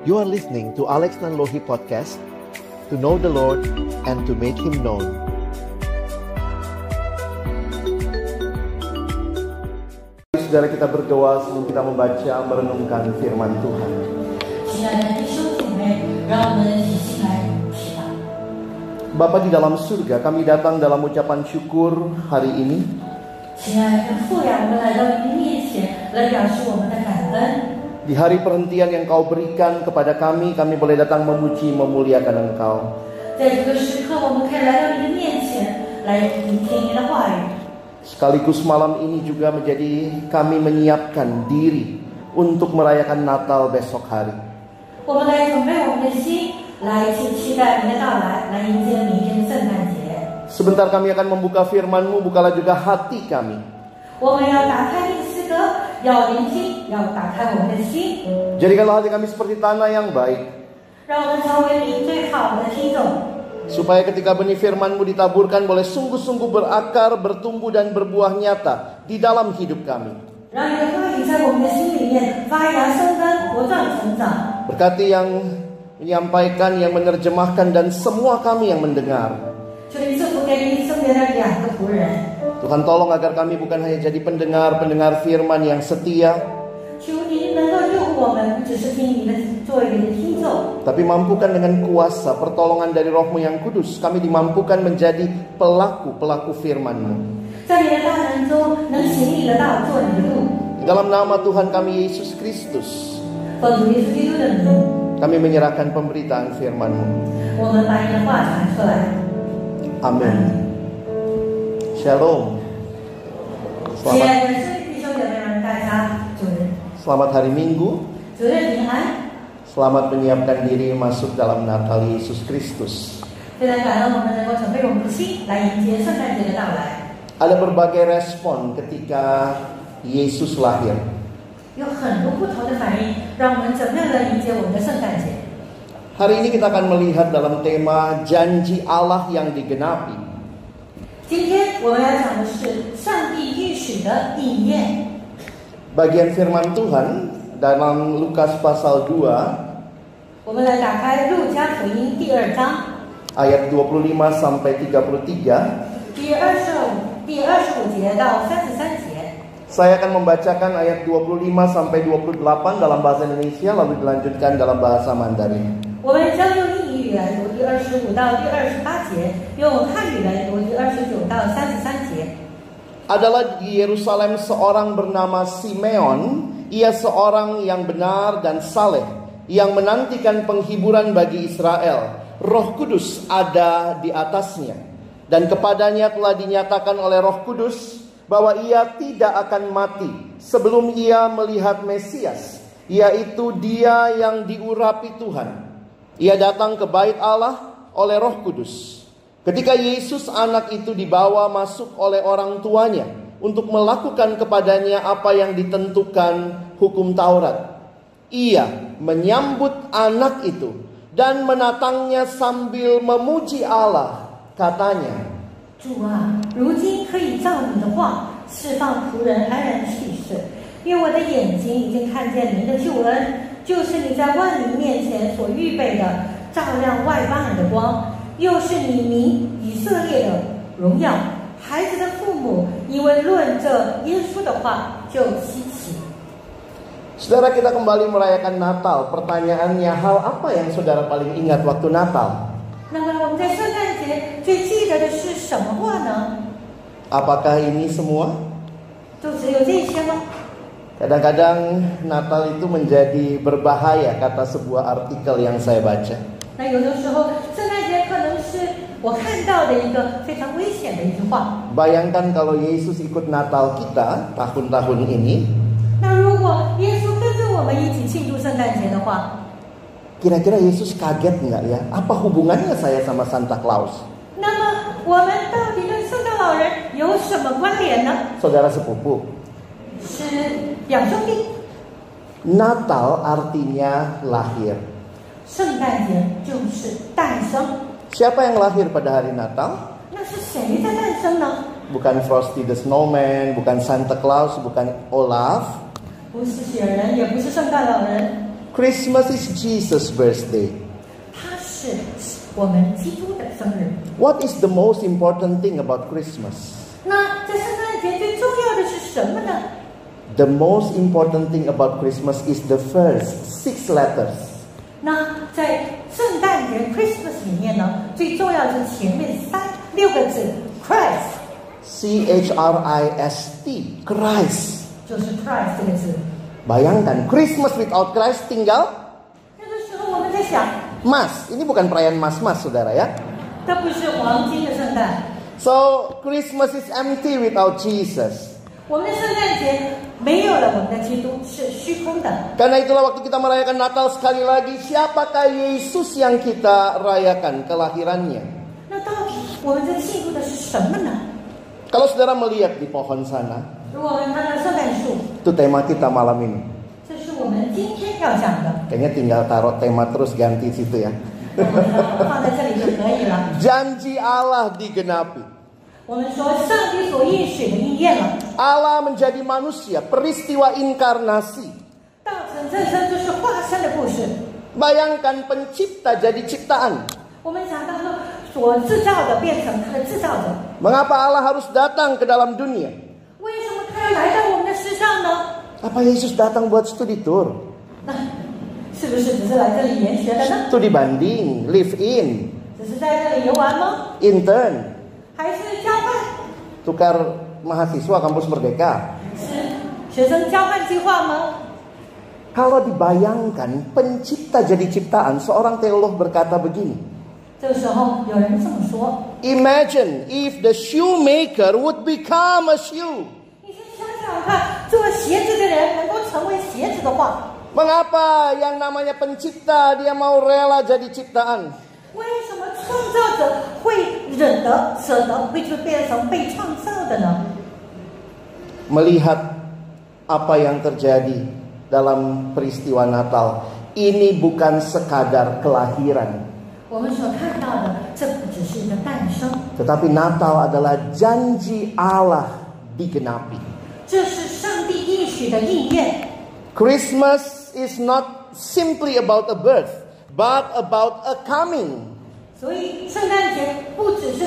You are listening to Alex Nanlohi Podcast, to know the Lord and to make Him known. Saudara, kita berdoa sebelum kita membaca merenungkan firman Tuhan. Bapa di dalam surga, kami datang dalam ucapan syukur hari ini. Di hari perhentian yang Kau berikan kepada kami boleh datang memuji, memuliakan Engkau. Sekaligus malam ini juga menjadi kami menyiapkan diri untuk merayakan Natal besok hari. Sebentar kami akan membuka firman-Mu, bukalah juga hati kami. Jadikanlah hati kami seperti tanah yang baik, supaya ketika benih firman-Mu ditaburkan boleh sungguh-sungguh berakar, bertumbuh dan berbuah nyata di dalam hidup kami. Berkati yang menyampaikan, yang menerjemahkan, dan semua kami yang mendengar. Tuhan, tolong agar kami bukan hanya jadi pendengar firman yang setia, tapi mampukan dengan kuasa pertolongan dari Roh-Mu yang kudus, kami dimampukan menjadi pelaku firman-Mu. Dalam nama Tuhan kami Yesus Kristus, kami menyerahkan pemberitaan firman-Mu. Amin. Shalom. Selamat hari Minggu. Selamat menyiapkan diri masuk dalam Natal Yesus Kristus. Ada berbagai respon ketika Yesus lahir. Hari ini kita akan melihat dalam tema janji Allah yang digenapi. Bagian firman Tuhan dalam Lukas pasal 2 ayat 25 sampai 33. Saya akan membacakan ayat 25 sampai 28 dalam bahasa Indonesia, lalu dilanjutkan dalam bahasa Mandarin. Adalah di Yerusalem seorang bernama Simeon. Ia seorang yang benar dan saleh, yang menantikan penghiburan bagi Israel. Roh Kudus ada di atasnya, dan kepadanya telah dinyatakan oleh Roh Kudus bahwa ia tidak akan mati sebelum ia melihat Mesias, yaitu Dia yang diurapi Tuhan. Ia datang ke bait Allah oleh Roh Kudus. Ketika Yesus anak itu dibawa masuk oleh orang tuanya untuk melakukan kepadanya apa yang ditentukan hukum Taurat, ia menyambut anak itu dan menatangnya sambil memuji Allah. Katanya, Saudara, kita kembali merayakan Natal. Pertanyaannya, hal apa yang saudara paling ingat waktu Natal? Apakah ini semua? Kadang-kadang Natal itu menjadi berbahaya, kata sebuah artikel yang saya baca. Bayangkan kalau Yesus ikut Natal kita tahun-tahun ini. Kira-kira Yesus kaget nggak ya? Apa hubungannya saya sama Santa Claus? Saudara sepupu. Natal artinya lahir. Siapa yang lahir pada hari Natal? Bukan Frosty the Snowman, bukan Santa Claus, bukan Olaf. Christmas is Jesus' birthday. 它是我们基督的生日。What is the most important thing about Christmas? 那在圣诞节最重要的是什么呢？ The most important thing about Christmas is the first 6 letters. 那在圣诞节 Christmas 里面呢，最重要的是前面6个字 Christ， C-H-R-I-S-T, Christ. 就是 Christ 这个字。 Bayangkan, Christmas without Christ tinggal 那个时候我们在想， mas. Ini bukan perayaan mas-mas, saudara ya. 这不是黄金的圣诞， So, Christmas is empty without Jesus. 我们的圣诞节没有了我们的基督，是虚空的。 Karena itulah waktu kita merayakan Natal sekali lagi, siapakah Yesus yang kita rayakan kelahirannya? 那到底我们在庆祝的是什么呢？ Kalau saudara melihat di pohon sana, 如果我们看到圣诞树， itu tema kita malam ini. 这是我们今天要讲的， Kayaknya tinggal taruh tema terus ganti situ ya. 放在这里就可以了。 Janji Allah digenapi. 我们说上帝所应许的应验了， Allah menjadi manusia, peristiwa inkarnasi. 道成正身就是化身的故事。 Bayangkan pencipta jadi ciptaan. 我们想到说，所制造的变成他的制造者。 Mengapa Allah harus datang ke dalam dunia? 为什么他要来到我们的世上呢？ Apa Yesus datang buat studi tour? 那是不是只是来这里研学的呢？ Studi banding, live in, 只是在这里游玩吗？ intern, 还是交换？ tukar mahasiswa kampus Merdeka. 是学生交换计划吗？ Kalau dibayangkan pencipta jadi ciptaan, seorang teolog berkata begini. 这个时候有人这么说： Imagine if the shoemaker would become a shoe. 你先想想看，做鞋子的人能够成为鞋子的话， Mengapa yang namanya pencipta dia mau rela jadi ciptaan? 为什么创造者会忍得、舍得，会就变成被创造的呢？ Melihat apa yang terjadi dalam peristiwa Natal, ini bukan sekadar kelahiran, 我们所看到的，这不只是一个诞生， tetapi Natal adalah janji Allah digenapi. 这是上帝应许的应验。 Christmas is not simply about a birth, but about a coming. 所以圣诞节不只是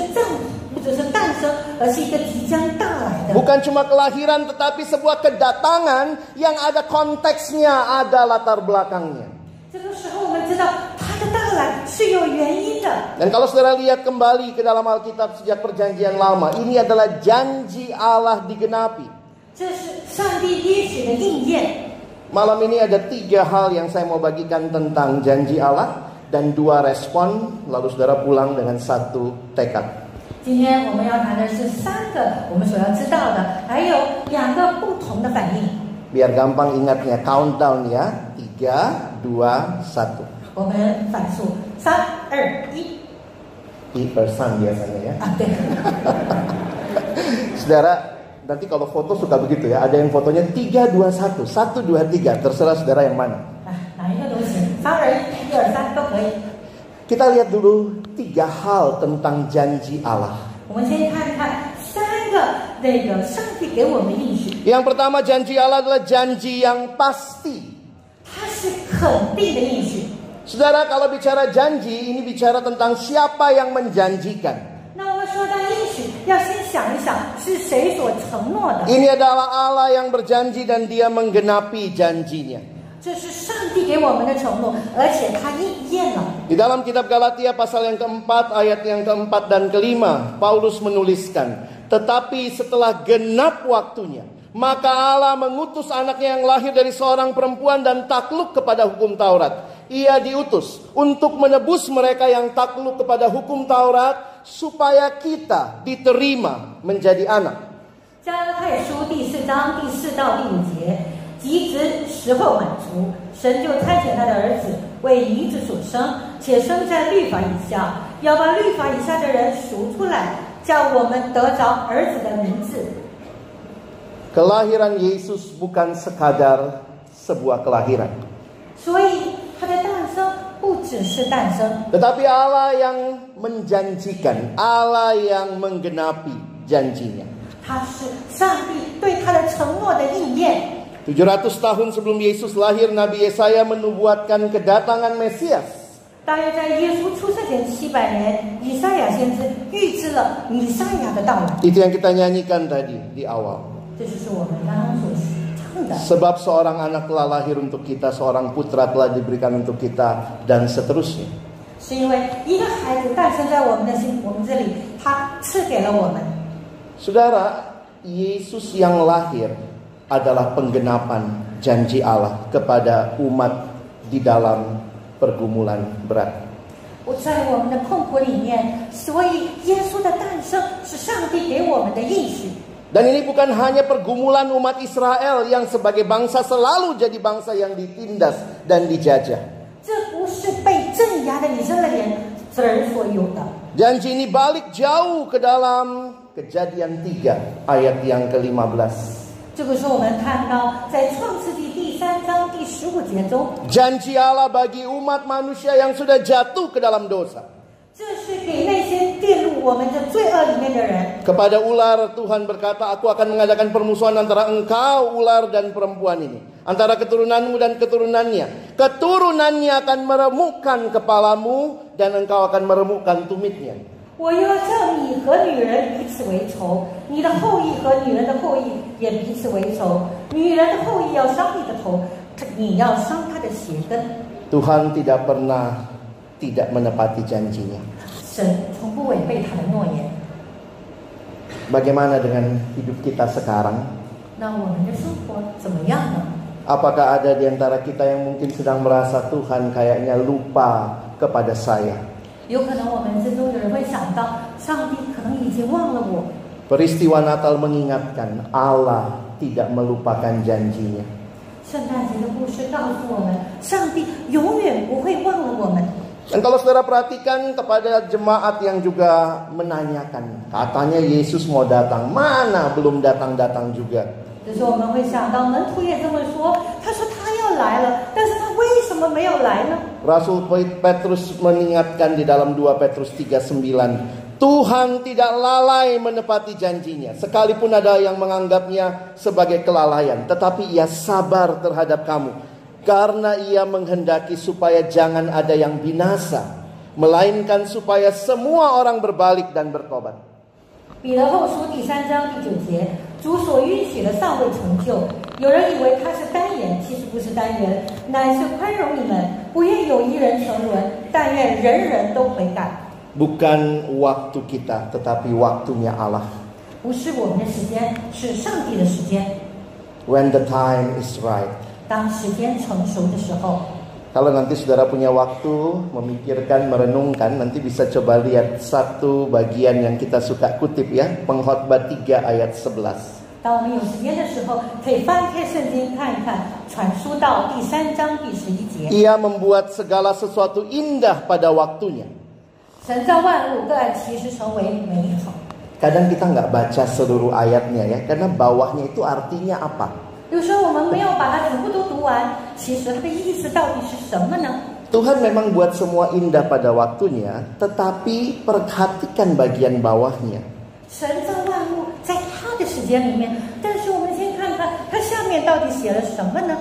诞生，而是一个即将到来的。 Bukan cuma kelahiran, tetapi sebuah kedatangan yang ada konteksnya, ada latar belakangnya. 这个时候我们知道他的到来是有原因的。 Dan kalau saudara lihat kembali ke dalam Alkitab sejak perjanjian lama, ini adalah janji Allah digenapi. 这是上帝应许的应验。 Malam ini ada 3 hal yang saya mau bagikan tentang janji Allah dan 2 respon, lalu saudara pulang dengan 1 tekad. 今天我们要谈的是3个我们所要知道的，还有2个不同的反应。 Biar gampang ingatnya, countdown ya. 3, 2, 1. 我们反数3、2、1。Persan biasanya ya. 啊，对。Saudara, nanti kalau foto suka begitu ya. Ada yang fotonya 3, 2, 1. 1, 2, 3. Terserah saudara yang mana. 哪一个都行，3、2、1、1、2、3都可以。 Kita lihat dulu 3 hal tentang janji Allah. 我们先看看3个上帝给我们的应许。 Yang pertama, janji Allah adalah janji yang pasti. 它是肯定的应许。 Saudara, kalau bicara janji, ini bicara tentang siapa yang menjanjikan. 那我们说到应许，要先想一想是谁所承诺的。 Ini adalah Allah yang berjanji dan dia menggenapi janjinya. 这是上帝给我们的承诺，而且他应验了。 Di dalam kitab Galatia pasal yang keempat, ayat yang keempat dan kelima, Paulus menuliskan, tetapi setelah genap waktunya, maka Allah mengutus anaknya yang lahir dari seorang perempuan dan takluk kepada hukum Taurat. Ia diutus untuk menebus mereka yang takluk kepada hukum Taurat, supaya kita diterima menjadi anak. 加拉太书第4章第4到第5节，及至时候满足，神就差遣他的儿子为女子所生，且生在律法以下，要把律法以下的人赎出来，叫我们得着儿子的名字。 Kelahiran Yesus bukan sekadar sebuah kelahiran, 所以他的诞生不只是诞生， tetapi Allah yang menjanjikan, Allah yang menggenapi janjinya. 他是上帝对他的承诺的应验。700 tahun sebelum Yesus lahir, Nabi Yesaya menubuatkan kedatangan Mesias. 大约在耶稣出生前700年，以赛亚先知预知了弥赛亚的到来。 Itu yang kita nyanyikan tadi di awal. 这就是我们刚刚所唱的。 Sebab seorang anak telah lahir untuk kita, seorang putra telah diberikan untuk kita, dan seterusnya. 是因为一个孩子诞生在我们这里，他赐给了我们。 Saudara, Yesus yang lahir adalah penggenapan janji Allah kepada umat di dalam pergumulan berat. 在我们的痛苦里面，所以耶稣的诞生是上帝给我们的应许。 Dan ini bukan hanya pergumulan umat Israel yang sebagai bangsa selalu jadi bangsa yang ditindas dan dijajah. 这不是被镇压的以色列人所有的。 Janji ini balik jauh ke dalam Kejadian 3 ayat yang ke-15. 这个是我们看到在创世纪第3章第15节中， Janji Allah bagi umat manusia yang sudah jatuh ke dalam dosa. 这是给那些跌入我们的罪恶里面的人。 Kepada ular Tuhan berkata, aku akan mengadakan permusuhan antara engkau, ular, dan perempuan ini. Antara keturunanmu dan keturunannya. Keturunannya akan meremukkan kepalamu dan engkau akan meremukkan tumitnya. 我又要叫你和女人彼此为仇，你的后裔和女人的后裔也彼此为仇。女人的后裔要伤你的头，你要伤她的鞋跟。 Tuhan tidak pernah tidak menepati janjinya. 神从不违背他的诺言。 Bagaimana dengan hidup kita sekarang? 那我们的生活怎么样呢？ Apakah ada di antara kita yang mungkin sedang merasa Tuhan kayaknya lupa kepada saya? 有可能我们之中有人会想到，上帝可能已经忘了我。 Peristiwa Natal mengingatkan Allah tidak melupakan janjinya. 圣诞节的故事告诉我们，上帝永远不会忘了我们。 Dan kalau saudara perhatikan kepada jemaat yang juga menanyakan, katanya Yesus mau datang, mana belum datang-datang juga. 就是我们会想到门徒也这么说，他说他要来了，但是他为什么没有来呢？ Rasul Petrus mengingatkan di dalam 2 Petrus 3:9, Tuhan tidak lalai menepati janjinya, sekalipun ada yang menganggapnya sebagai kelalaian, tetapi ia sabar terhadap kamu, karena ia menghendaki supaya jangan ada yang binasa, melainkan supaya semua orang berbalik dan bertobat. 彼得后书第3章第9节，主所允许的尚未成就，有人以为他是单言，其实不是单言，乃是宽容你们，不愿有一人沉沦，但愿人人都悔改。 Bukan waktu kita, tetapi waktunya Allah. 不是我们的时间，是上帝的时间。 When the time is right. 当时间成熟的时候， Kalau nanti saudara punya waktu memikirkan, merenungkan, nanti bisa coba lihat satu bagian yang kita suka kutip ya, Pengkhotbah 3 ayat 11. 当我们有时间的时候，可以翻开圣经看一看，传书到第3章第11节。 Ia membuat segala sesuatu indah pada waktunya. 神造万物，各按其时成为美好。 Kadang kita nggak baca seluruh ayatnya ya, karena bawahnya itu artinya apa? 有时候我们没有把它全部都读完，其实它的意思到底是什么呢？ Tuhan memang buat semua indah pada waktunya, tetapi perhatikan bagian bawahnya. 神造万物在他的时间里面，但是我们先看看它下面到底写了什么呢？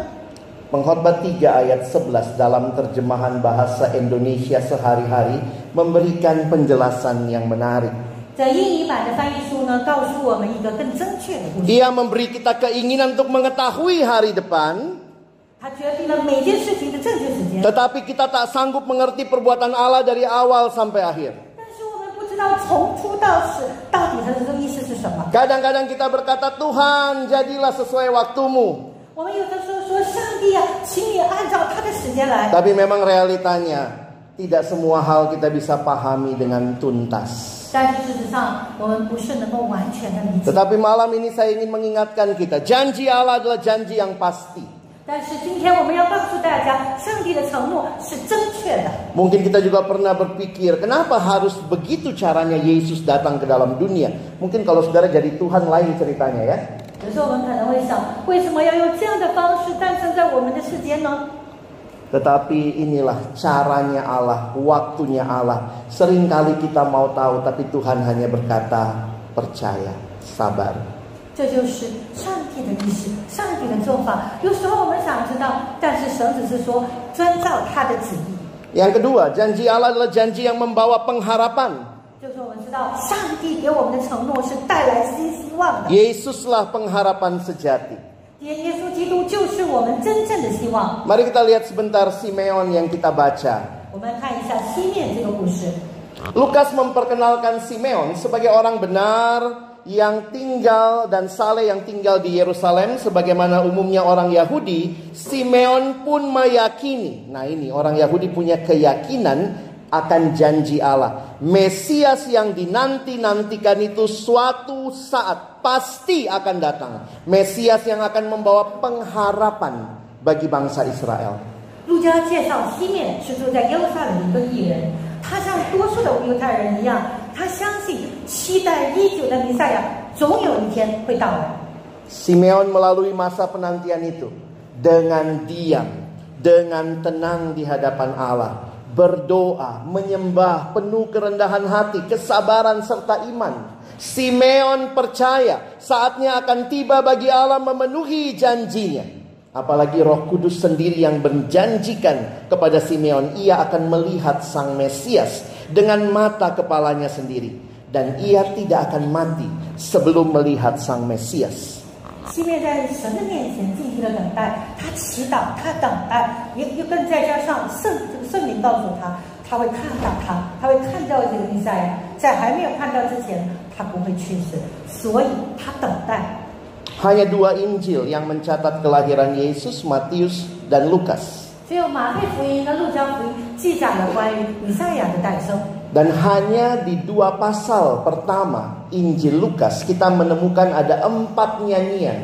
Pengkhotbah 3 ayat 11 dalam terjemahan bahasa Indonesia sehari-hari memberikan penjelasan yang menarik. 在英语版的翻译书呢，告诉我们一个更正确的故事。 Dia memberi kita keinginan untuk mengetahui hari depan, 他决定了每件事情的正确时间， tetapi kita tak sanggup mengerti perbuatan Allah dari awal sampai akhir. 但是我们不知道从初到始到底它的这个意思是什么。 Kadang-kadang kita berkata, Tuhan jadilah sesuai waktumu. 我们有的时候说，上帝啊，请你按照他的时间来。 Tapi memang realitanya, tidak semua hal kita bisa pahami dengan tuntas. 但是事实上，我们不是能够完全的理解。 Tetapi malam ini saya ingin mengingatkan kita, janji Allah adalah janji yang pasti. 但是今天我们要告诉大家，上帝的承诺是正确的。 Mungkin kita juga pernah berpikir, kenapa harus begitu caranya Yesus datang ke dalam dunia? Mungkin kalau saudara jadi Tuhan lain ceritanya ya. 有时候我们可能会想，为什么要用这样的方式诞生在我们的世间呢？ Tetapi inilah caranya Allah, waktunya Allah. Seringkali kita mau tahu, tapi Tuhan hanya berkata, percaya, sabar. 这就是上帝的意识，上帝的做法。有时候我们想知道，但是神只是说遵照他的旨意。Yang kedua, janji Allah adalah janji yang membawa pengharapan. 就是我们知道，上帝给我们的承诺是带来新希望的。Yesuslah pengharapan sejati. 耶稣基督就是我们真正的希望。Mari kita lihat sebentar Simeon yang kita baca. 我们看一下西面这个故事。Lukas memperkenalkan Simeon sebagai orang benar yang tinggal dan saleh yang tinggal di Yerusalem. Sebagaimana umumnya orang Yahudi, Simeon pun meyakini. Nah ini orang Yahudi punya keyakinan akan janji Allah. Mesias yang dinanti-nantikan itu suatu saat pasti akan datang. Mesias yang akan membawa pengharapan bagi bangsa Israel. 路加介绍西面是住在耶路撒冷的一个义人，他像多数的犹太人一样，他相信期待已久的弥赛亚总有一天会到来。 Simeon melalui masa penantian itu dengan diam, dengan tenang di hadapan Allah, berdoa, menyembah, penuh kerendahan hati, kesabaran serta iman. Simeon percaya saatnya akan tiba bagi Allah memenuhi janjinya. Apalagi Roh Kudus sendiri yang berjanjikan kepada Simeon, ia akan melihat Sang Mesias dengan mata kepalanya sendiri, dan ia tidak akan mati sebelum melihat Sang Mesias. 西面在神的面前静静的等待，他祈祷，他等待，又更再加上圣灵告诉他，他会看到他会看到这个弥赛亚，在还没有看到之前，他不会去世，所以他等待。 Hanya dua Injil yang mencatat kelahiran Yesus, Matius dan Lukas. 只有马太福音跟路加福音记载了关于弥赛亚的诞生。 Dan hanya di dua pasal pertama Injil Lukas kita menemukan ada 4 nyanyian.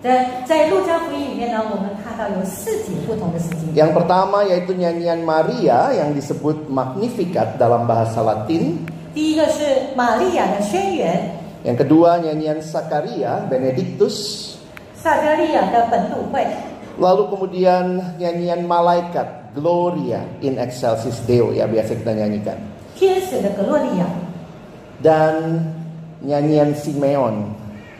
在路加福音里面呢，我们看到有4节不同的时间。 Yang pertama yaitu nyanyian Maria yang disebut Magnificat dalam bahasa Latin. 第一个是玛利亚的宣言， Yang kedua nyanyian Sakaria, Benedictus. 撒加利亚的本笃会， Lalu kemudian nyanyian malaikat, Gloria in excelsis Deo, ya biasa kita nyanyikan. 天使的格洛利亚， Dan nyanyian Simeon,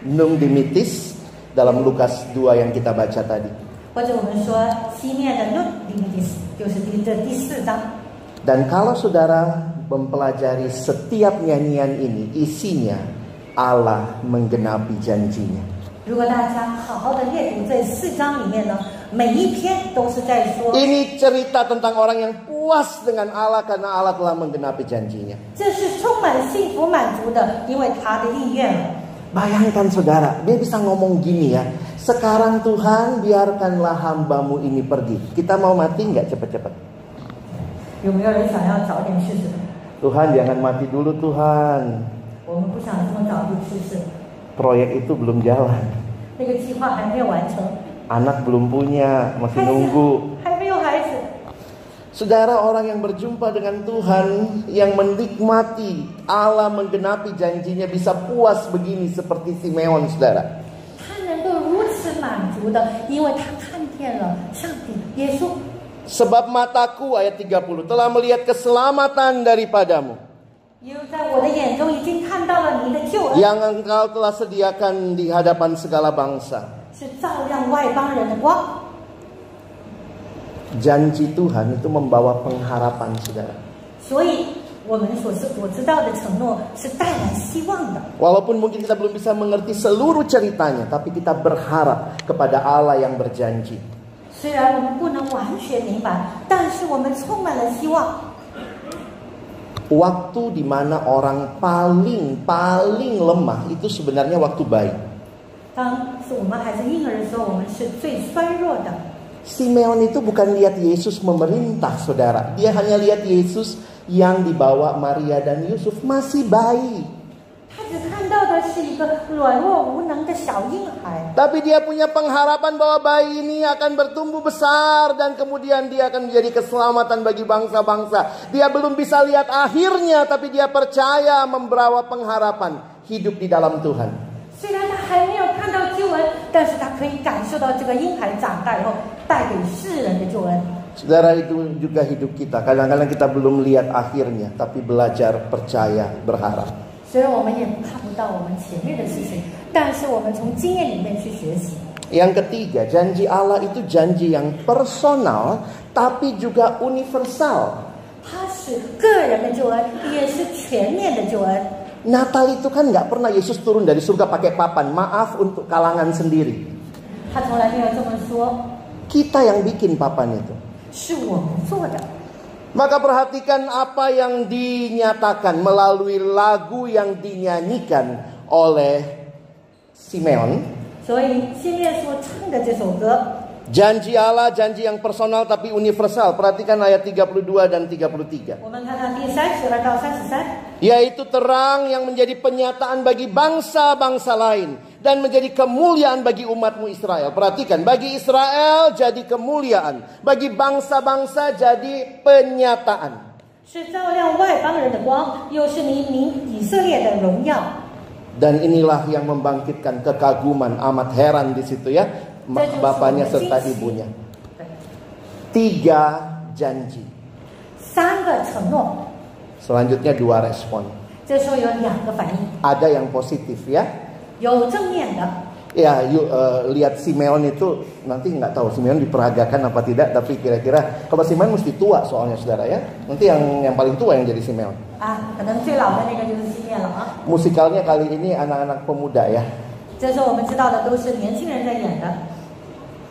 Nunc Dimittis dalam Lukas 2 yang kita baca tadi. 或者我们说西面的 Nunc Dimittis，就是第4章。 Dan kalau saudara mempelajari setiap nyanyian ini, isinya Allah menggenapi janjinya. 如果大家好好的阅读这4章里面呢，每一篇都是在说， Ini cerita tentang orang yang puas dengan Allah karena Allah telah menggenapi janjinya. 这是充满幸福满足的，因为他的意愿了。 Bayangkan saudara, dia bisa ngomong gini ya. Sekarang Tuhan biarkanlah hambamu ini pergi. Kita mau mati nggak cepet-cepet? 有没有人想要早点去世？ Tuhan jangan mati dulu Tuhan. 我们不想这么早就去世， Proyek itu belum jalan. 那个计划还没有完成， Anak belum punya, masih nunggu. 还没有孩子。 Saudara, orang yang berjumpa dengan Tuhan, yang menikmati Allah menggenapi janjinya, bisa puas begini seperti Simeon, saudara. 他能够如此满足的，因为他看见了上帝耶稣。 Sebab mataku, ayat 30, telah melihat keselamatan daripadamu, 因为在我的眼中已经看到了你的救恩， yang engkau telah sediakan di hadapan segala bangsa. 是照亮外邦人的光。 Janji Tuhan itu membawa pengharapan, saudara. 所以我们所知道的承诺是带来希望的。 Walaupun mungkin kita belum bisa mengerti seluruh ceritanya, tapi kita berharap kepada Allah yang berjanji. 虽然我们不能完全明白，但是我们充满了希望。 Waktu di mana orang paling lemah itu sebenarnya waktu bayi. 当我们还是婴儿的时候，我们是最衰弱的。 Simeon itu bukan lihat Yesus memerintah, saudara. Dia hanya lihat Yesus yang dibawa Maria dan Yusuf masih bayi. 他只看到的是一个软弱无能的小婴孩， Tapi dia punya pengharapan bahwa bayi ini akan bertumbuh besar dan kemudian dia akan menjadi keselamatan bagi bangsa-bangsa. Dia belum bisa lihat akhirnya, tapi dia percaya membawa pengharapan hidup di dalam Tuhan. 虽然他还没有看到救恩，但是他可以感受到这个婴孩长大以后带给世人的救恩。 Saudara, itu juga hidup kita. Kadang-kadang kita belum lihat akhirnya, tapi belajar, percaya, berharap. 虽然我们也看不到我们前面的事情，但是我们从经验里面去学习。 Yang ketiga, janji Allah itu janji yang personal tapi juga universal. 它是个人的救恩，也是全面的救恩。 Natal itu kan nggak pernah Yesus turun dari surga pakai papan. Maaf untuk kalangan sendiri. 他从来没有这么说， Kita yang bikin papan itu. 是我们做的。 Maka perhatikan apa yang dinyatakan melalui lagu yang dinyanyikan oleh Simeon. 所以西面所唱的这首歌， Janji Allah, janji yang personal tapi universal. Perhatikan ayat 32 dan 33. 我们看到第32到33， Yaitu terang yang menjadi penyataan bagi bangsa-bangsa lain. Dan menjadi kemuliaan bagi umatmu Israel. Perhatikan, bagi Israel jadi kemuliaan. Bagi bangsa-bangsa jadi penyataan. 是照亮外邦人的光，又是你民以色列的荣耀。 Dan inilah yang membangkitkan kekaguman. Amat heran di situ ya. Bapaknya serta ibunya. 3 janji. 3个承诺， Selanjutnya 2 respon. 这时候有2个反应， Ada yang positif ya. 有正面的。 Ya, yuk lihat Simeon itu nanti nggak tahu Simeon diperagakan apa tidak, tapi kira-kira kalau Simeon mesti tua soalnya saudara ya. Nanti yang paling tua yang jadi Simeon. 啊，可能最老的那个就是西面了啊。 Musikalnya kali ini anak-anak pemuda ya. 这时候我们知道的都是年轻人在演的。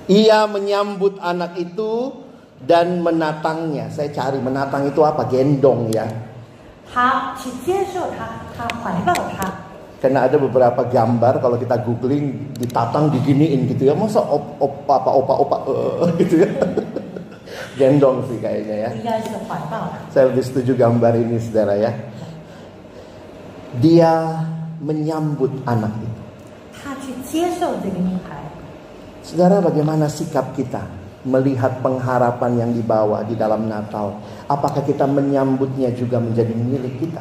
Ia menyambut anak itu dan menatangnya. Saya cari menatang itu apa? Gendong ya. 他去接受他，他怀抱他。 Karena ada beberapa gambar kalau kita googling ditatang diginiin gitu ya. Masa opa gitu ya. Gendong sih kayaknya ya. 应该是怀抱他。 Saya lebih setuju gambar ini saudara ya. Dia menyambut anak itu. 他去接受这个婴孩。 Saudara, bagaimana sikap kita melihat pengharapan yang dibawa di dalam Natal? Apakah kita menyambutnya juga menjadi milik kita?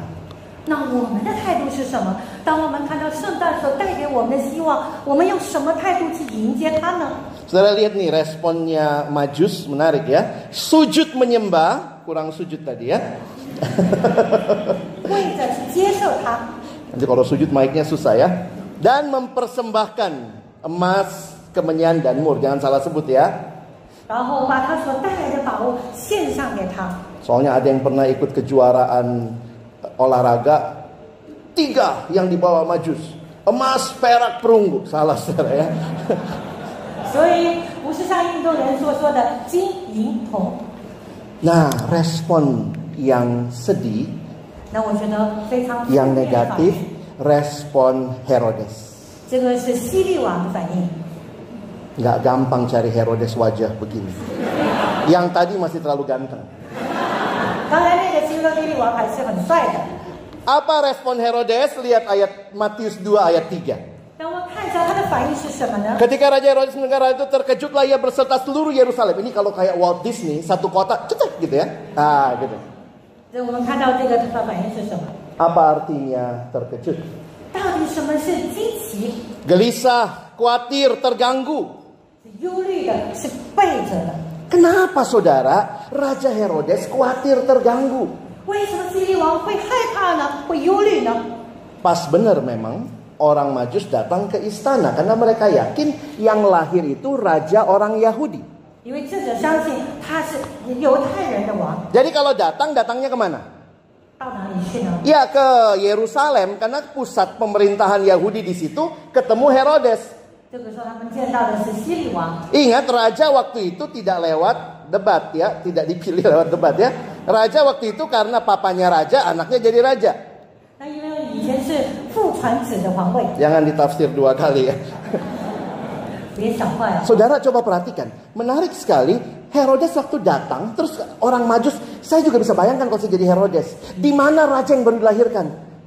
那我们的态度是什么？当我们看到圣诞所带给我们的希望，我们用什么态度去迎接它呢？ Saudara lihat nih responnya Majus, menarik ya. Sujud menyembah, kurang sujud tadi ya. 为着去接受它， Nanti kalau sujud mic-nya susah ya. Dan mempersembahkan emas, kemenyan dan mur, jangan salah sebut ya. 然后把他所带来的宝物献上给他。 Soalnya ada yang pernah ikut kejuaraan olahraga, 3 yang dibawa Majus, emas, perak, perunggu. Salah saudara ya. 所以不是像运动员所说的金银铜。 Nah, respon yang sedih, 那我觉得非常 yang 负面的反应 negatif, respon Herodes. 这个是希律王的反应。 Nggak gampang cari Herodes wajah begini. Yang tadi masih terlalu ganteng. 刚才那个希律王还是很帅的。 Apa respon Herodes? Lihat ayat Matius 2 ayat 3. 让我看一下他的反应是什么呢？ Ketika Raja Herodes mendengar itu terkejutlah ia berserta seluruh Yerusalem. Ini kalau kayak Walt Disney, satu kota, cetek gitu ya. Ah, gitu. 这我们看到这个他的反应是什么？ Apa artinya terkejut? 到底什么是惊奇？ Gelisah, khawatir, terganggu. 是忧虑的，是背着的。 Kenapa saudara? Raja Herodes khawatir, terganggu. 为什么希律王会害怕呢？会忧虑呢？ Pas benar memang orang Majus datang ke istana karena mereka yakin yang lahir itu raja orang Yahudi. 因为智者相信他是犹太人的王。 Jadi kalau datangnya kemana? 到哪里去呢？ Ya ke Yerusalem karena pusat pemerintahan Yahudi di situ, ketemu Herodes. 这个时候他们见到的是希律王。 Ingat raja waktu itu tidak lewat debat ya, tidak dipilih lewat debat ya. Raja waktu itu karena papanya raja, anaknya jadi raja. 那因为以前是父传子的皇位， Jangan ditafsir 2 kali ya. 别想坏了。 Saudara coba perhatikan, menarik sekali. Herodes waktu datang, terus orang Majus, saya juga bisa bayangkan kalau saya jadi Herodes. Di mana raja yang baru dilahirkan?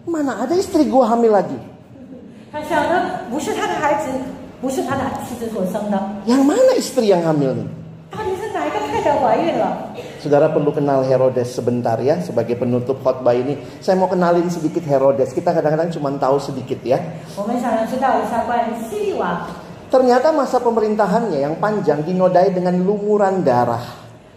Mana ada istri gua hamil lagi? 他想的不是他的孩子，不是他的妻子所生的， Yang mana istri yang hamil nih? 到底是哪一个太太怀孕了？ Saudara perlu kenal Herodes sebentar ya, sebagai penutup khotbah ini. Saya mau kenalin sedikit Herodes. Kita kadang-kadang cuma tahu sedikit ya. 我们想要知道一下关于希律王。 Ternyata masa pemerintahannya yang panjang dinodai dengan lumuran darah.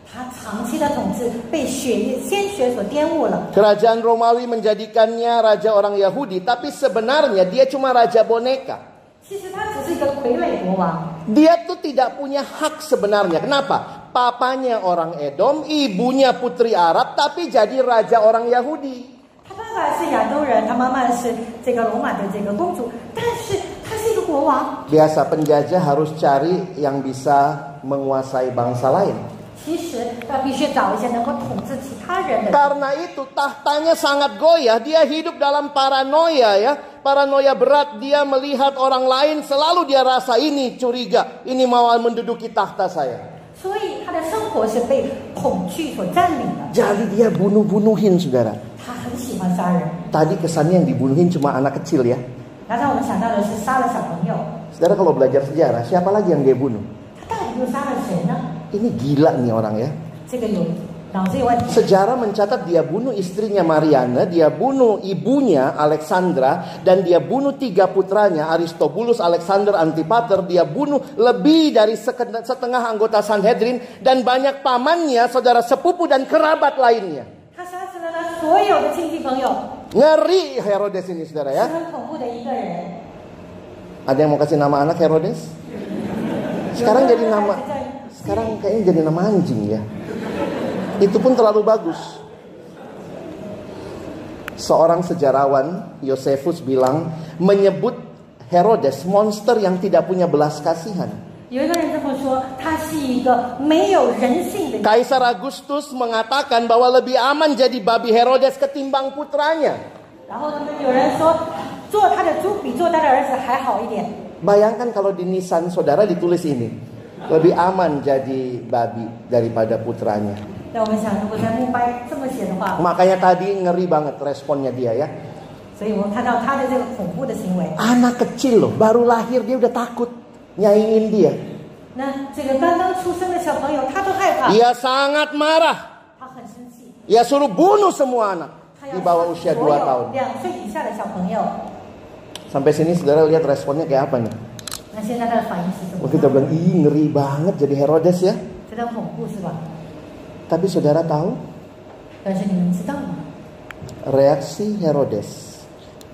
他长期的统治被鲜血所玷污了。 Kerajaan Romawi menjadikannya raja orang Yahudi, tapi sebenarnya dia cuma raja boneka. 其实他只是一个傀儡国王。 Dia tuh tidak punya hak sebenarnya. Kenapa? Papanya orang Edom, ibunya putri Arab, tapi jadi raja orang Yahudi. 他爸爸是亚洲人，他妈妈是这个罗马的这个公主，但是他是一个国王。 Biasa penjajah harus cari yang bisa menguasai bangsa lain. 其实他必须找一些能够统治其他人的人。 Karena itu tahtanya sangat goyah. Dia hidup dalam paranoia ya. Paranoia berat. Dia melihat orang lain. Selalu dia rasa ini curiga. Ini mau menduduki tahta saya. 所以他的生活是被恐惧所占领的。 Jadi dia bunuh-bunuhin saudara. 他很喜欢杀人。 Tadi kesannya yang dibunuhin cuma anak kecil ya. 刚才我们想到的是杀了小朋友， Saudara kalau belajar sejarah, siapa lagi yang dia bunuh? 他到底又杀了谁呢？ Ini gila nih orang ya. 这个有脑子有问题。 Sejarah mencatat dia bunuh istrinya Mariana, dia bunuh ibunya Alexandra, dan dia bunuh 3 putranya Aristobulus, Alexander, Antipater. Dia bunuh lebih dari setengah anggota Sanhedrin dan banyak pamannya, saudara sepupu dan kerabat lainnya. 他杀死了他所有的亲戚朋友， Ngeri Herodes ini saudara 是 ya. 很恐怖的一个人。 Ada yang mau kasih nama anak Herodes? Sekarang jadi nama, sekarang kayaknya jadi nama anjing ya. Itu pun terlalu bagus. Seorang sejarawan Yosefus bilang menyebut Herodes monster yang tidak punya belas kasihan. 有一个人这么说，他是一个没有人性的人。 Kaisar Agustus mengatakan bahwa lebih aman jadi babi Herodes ketimbang putranya. 然后呢，有人说做他的猪比做他的儿子还好一点。 Bayangkan kalau di nisan saudara ditulis ini, lebih aman jadi babi daripada putranya. 那我们想，如果在墓碑这么写的话， Makanya tadi ngeri banget responnya dia ya. 所以我们看到他的这个恐怖的行为。 Anak kecil loh, baru lahir dia udah takut nyaingin dia. 那这个刚刚出生的小朋友，他都害怕， Ia sangat marah. 他很生气， Ia suruh bunuh semua anak 他要 di bawah 杀 usia 所 2 有 tahun. 2岁以下的小朋友。 Sampai sini saudara lihat responnya kayak apa nih? 那现在他的反应是什么 Kita 呢？ bilang, ih ngeri banget jadi Herodes ya. 觉得恐怖是吧？ Tapi saudara tahu 但是你们知道吗？ reaksi Herodes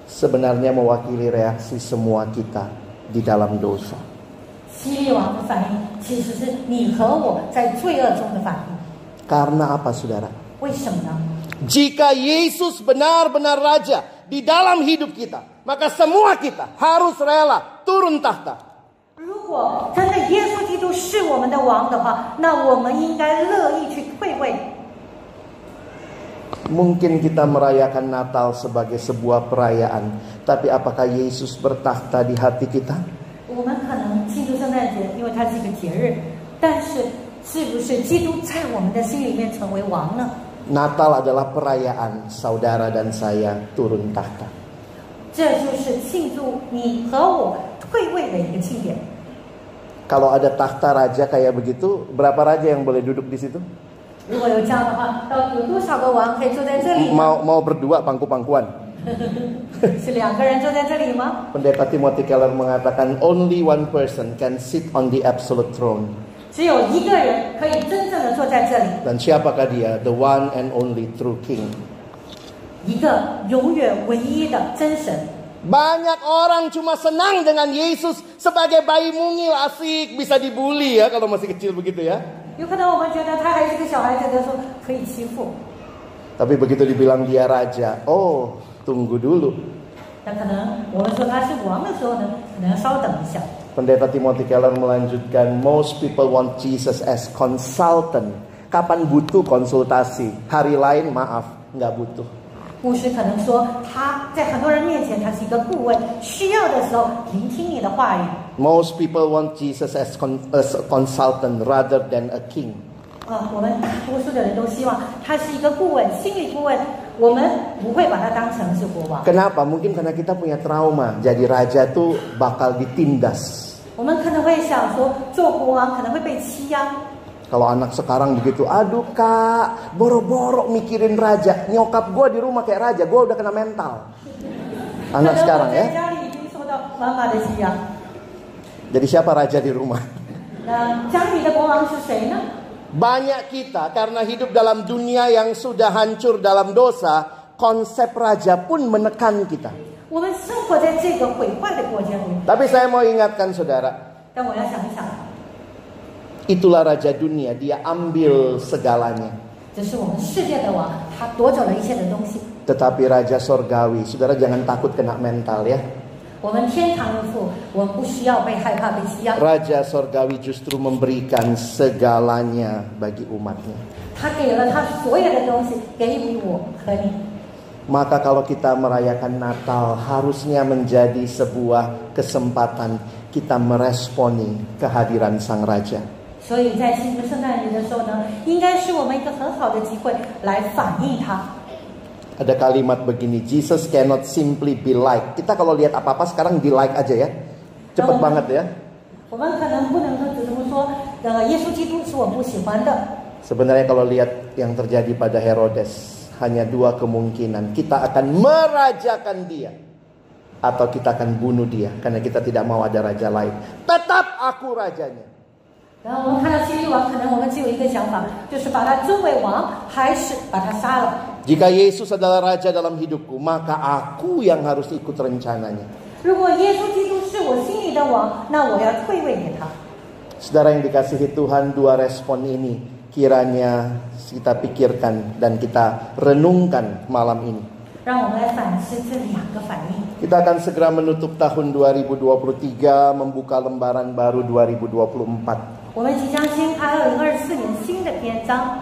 sebenarnya mewakili reaksi semua kita di dalam dosa. 希律王的反应其实是你和我在罪恶中的反应。 Karena apa saudara? 为什么呢？ Jika Yesus benar-benar raja di dalam hidup kita, maka semua kita harus rela turun tahta. 如果真的耶稣基督是我们的王的话，那我们应该乐意去退位。 Mungkin kita merayakan Natal sebagai sebuah perayaan, tapi apakah Yesus bertahta di hati kita? 我们可能庆祝圣诞节，因为它是一个节日，但是是不是基督在我们的心里面成为王呢？ Natal adalah perayaan saudara dan saya turun tahta. 这就是庆祝你和我退位的一个庆典。 Kalau ada tahta raja kayak begitu, berapa raja yang boleh duduk di situ? 如果有这样的话，到底有多少个王可以坐在这里呢？ Mau berdua pangku-pangkuan. 是2个人坐在这里吗？ Pendeta Timothy Keller mengatakan only one person can sit on the absolute throne. 只有一个人可以真正的坐在这里， Dan siapakah dia? The one and only true king. 一个永远唯一的真神。 Banyak orang cuma senang dengan Yesus sebagai bayi mungil, asik, bisa dibully ya kalau masih kecil begitu ya. 有可能我们觉得他还是个小孩子的时候可以欺负， Tapi begitu dibilang dia raja, oh tunggu dulu. 但可能我们说他是王的时候呢，可能要稍等一下。 Pendeta Timothy Keller melanjutkan, most people want Jesus as consultant. Kapan butuh konsultasi? Hari lain maaf, nggak butuh. 牧师可能说他在很多人面前他是一个顾问，需要的时候聆听你的话语。 Most people want Jesus as a consultant rather than a king. 我们大多数的人都希望他是一个顾问，心理顾问，我们不会把他当成是国王。 Kenapa? Mungkin karena kita punya trauma. Jadi raja tuh bakal ditindas. 我们可能会想说，做国王可能会被欺压。 Kalau anak sekarang begitu, aduh kak, boro-boro mikirin raja. Nyokap gue di rumah kayak raja, gue udah kena mental. Anak sekarang ya. 在家里已经受到妈妈的欺压。 Jadi siapa raja di rumah? 那家里的国王是谁呢？ Banyak kita karena hidup dalam dunia yang sudah hancur dalam dosa, konsep raja pun menekan kita. 我们生活在这个毁坏的国家里。 Tapi saya mau ingatkan saudara, 但我要想一想， itulah raja dunia, dia ambil segalanya. 这是我们世界的王，他夺走了一切的东西。 Tetapi raja sorgawi, saudara jangan takut kena mental ya. 我们天堂的父，我们不需要被害怕、被欺压。 Raja sorgawi justru memberikan segalanya bagi umatnya. 他给了他所有的东西，给予我和你。 Maka kalau kita merayakan Natal harusnya menjadi sebuah kesempatan kita meresponi kehadiran Sang Raja. 所以在庆祝圣诞节的时候呢，应该是我们一个很好的机会来反映他。 Ada kalimat begini, Jesus cannot simply be liked. Kita kalau lihat apa-apa sekarang di like aja ya. Cepet banget ya. 我们可能不能够只这么说，耶稣基督是我不喜欢的。 Sebenarnya kalau lihat yang terjadi pada Herodes, hanya dua kemungkinan. Kita akan merajakan dia, atau kita akan bunuh dia, karena kita tidak mau ada raja lain. Tetap aku rajanya. 然后我们看到希律王，可能我们只有一个想法，就是把他尊为王，还是把他杀了。 Jika Yesus adalah raja dalam hidupku, maka aku yang harus ikut rencananya. 如果耶稣基督是我心里的王，那我要退位给他。 Saudara yang dikasihi Tuhan, dua respon ini kiranya kita pikirkan dan kita renungkan malam ini. 让我们来反思这两个反应。 Kita akan segera menutup tahun 2023, membuka lembaran baru 2024. 我们即将掀开2024年新的篇章。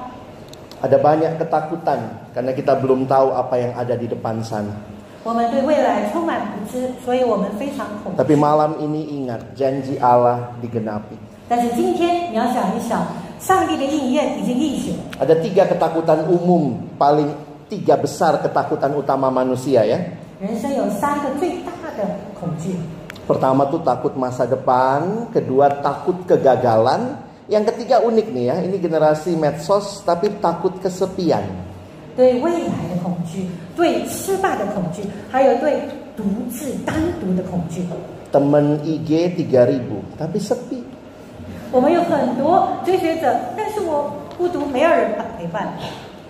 Ada banyak ketakutan karena kita belum tahu apa yang ada di depan sana. 我们对未来充满不知，所以我们非常恐惧。 Tapi malam ini ingat, janji Allah digenapi. 但是今天你要想一想，上帝的应验已经应许了。 Ada tiga ketakutan umum, tiga besar ketakutan utama manusia ya. 人生有三个最大的恐惧。 Pertama tuh takut masa depan, kedua takut kegagalan, yang ketiga unik nih ya, ini generasi medsos tapi takut kesepian. 对未来的恐惧，对失败的恐惧，还有对独自单独的恐惧。 Temen IG 3000 tapi sepi. 我们有很多追随者，但是我孤独，没有人陪伴。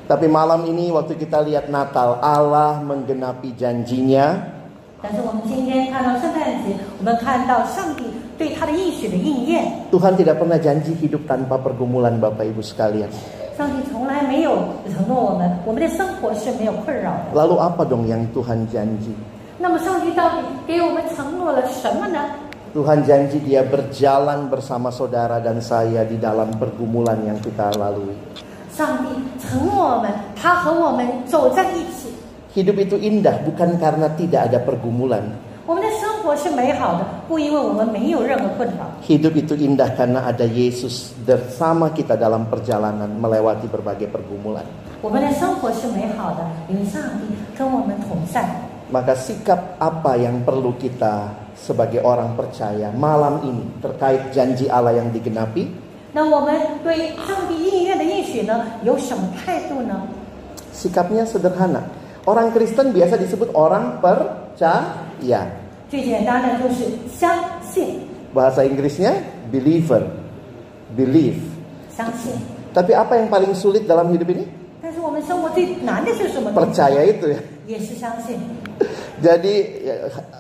Tapi malam ini waktu kita lihat Natal, Allah menggenapi janjinya. 但是我们今天看到圣诞节，我们看到上帝对他的应许的应验。 Tuhan tidak pernah janji hidup tanpa pergumulan Bapak Ibu sekalian. 上帝从来没有承诺我们的生活是没有困扰的。 Lalu apa dong yang Tuhan janji? 那么上帝到底给我们承诺了什么呢？ Tuhan janji dia berjalan bersama saudara dan saya di dalam pergumulan yang kita lalui. 上帝承诺我们，他和我们走在一起。 Hidup itu indah bukan karena tidak ada pergumulan. 我们的生活是美好的，不因为我们没有任何困扰。 Hidup itu indah karena ada Yesus bersama kita dalam perjalanan melewati berbagai pergumulan. 我们的生活是美好的，因为上帝跟我们同在。 Maka sikap apa yang perlu kita sebagai orang percaya malam ini terkait janji Allah yang digenapi? 那我们对上帝应验的应许呢，有什么态度呢？ Sikapnya sederhana. Orang Kristen biasa disebut orang percaya. 最简单的就是相信， Bahasa Inggrisnya believer, believe. 相信。 Tapi apa yang paling sulit dalam hidup ini? 但是我们生活最难的是什么呢？ Percaya itu ya. 也是相信。 Jadi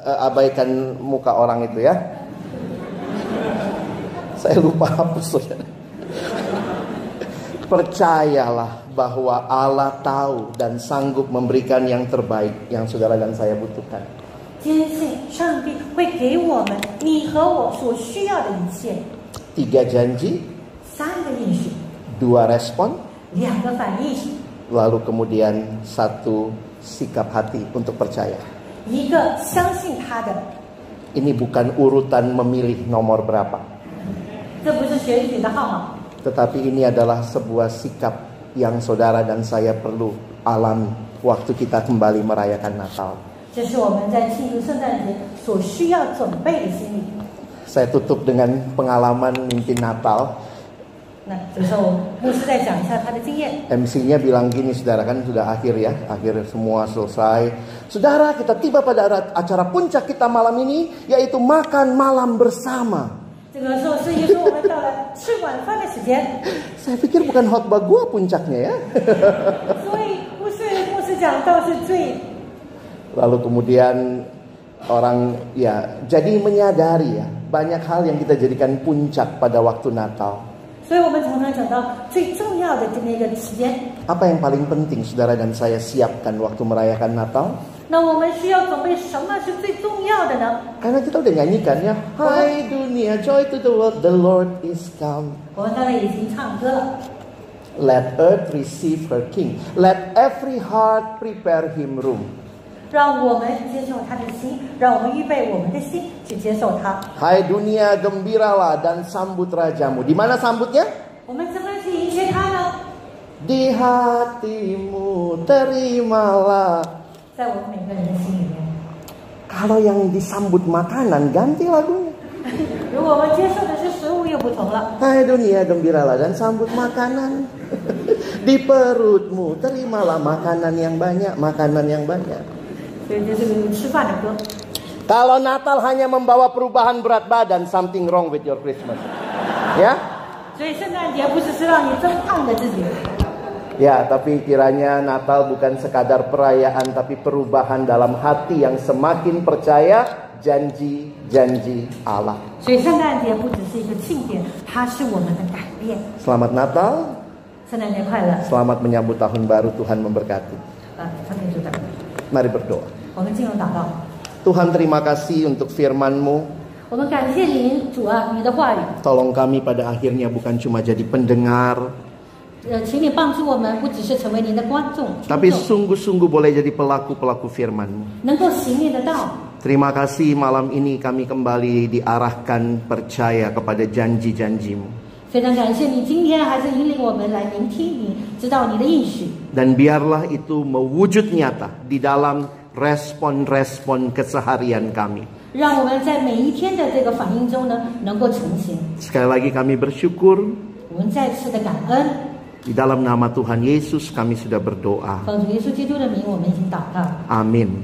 abaikan muka orang itu ya. Saya lupa hapus saudara. Percayalah bahwa Allah tahu dan sanggup memberikan yang terbaik yang saudara dan saya butuhkan. 坚信上帝会给我们你和我所需要的一切。 3 janji, 三个应许， 2 respon, 两个反应， lalu kemudian 1 sikap hati untuk percaya. 一个相信他的。 Ini bukan urutan memilih nomor berapa, 这不是选举的号码， tetapi ini adalah sebuah sikap yang saudara dan saya perlu alami waktu kita kembali merayakan Natal. 这是我们在庆祝圣诞节所需要准备的心理。 Saya tutup dengan pengalaman mimpin Natal. 那这时候牧师再讲一下他的经验。 MC-nya bilang gini, saudara, kan sudah akhir ya, akhir semua selesai. Saudara, kita tiba pada acara puncak kita malam ini, yaitu makan malam bersama. 这个时候是耶稣，我们到了吃晚饭的时间， Saya pikir bukan khotbah gua puncaknya ya. 所以不是牧师讲道是最。 Lalu kemudian orang ya jadi menyadari ya banyak hal yang kita jadikan puncak pada waktu Natal. 所以我们常常讲到最重要的那个时间。 Apa yang paling penting saudara dan saya siapkan waktu merayakan Natal? 那我们需要准备什么是最重要的呢？ Karena kita udah nyanyikan ya, Hai dunia, joy to the world, the Lord is come. 我们刚才已经唱歌了。 Let earth receive her king. Let every heart prepare him room. 让我们接受他的心，让我们预备我们的心去接受他。 Hai dunia, gembiralah dan sambut rajamu. Di mana sambutnya? 我们怎么去迎接他呢？ Di hatimu terimalah. 在我们每个人的心里面。 Kalau yang disambut makanan, ganti lagunya. 如果我们接受的是食物，又不同了。 Hai dunia, gembiralah dan sambut makanan. Di perutmu terimalah makanan yang banyak, makanan yang banyak. 所以这是个吃饭的歌。 Kalau Natal hanya membawa perubahan berat badan, something wrong with your Christmas. Ya? 所以圣诞节不只是让你增胖的自己， Ya, tapi kiranya Natal bukan sekadar perayaan, tapi perubahan dalam hati yang semakin percaya janji-janji Allah. 所以圣诞节不只是一个庆典，它是我们的改变。 Selamat Natal, 圣诞节快乐！ selamat menyambut tahun baru, Tuhan memberkati. 他们就在， Mari berdoa. 我们进入祷告。 Tuhan, terima kasih untuk firman-Mu. 我们感谢您，主啊，你的话语。 Tolong kami pada akhirnya bukan cuma jadi pendengar, 请你帮助我们，不只是成为您的观众， tapi 听众 sungguh-sungguh boleh jadi pelaku-pelaku firman-Mu. 能够行你的道。 Terima kasih malam ini kami kembali diarahkan percaya kepada janji-janji-Mu. 非常感谢你，今天还是引领我们来聆听你，知道你的应许。 Dan biarlah itu mewujud nyata di dalam respon-respon keseharian kami. 让我们在每一天的这个反应中呢，能够成型。 Sekali lagi kami bersyukur. 我们再次的感恩， Di dalam nama Tuhan Yesus kami sudah berdoa. 奉主耶稣基督的名，我们已经祷告。 Amin.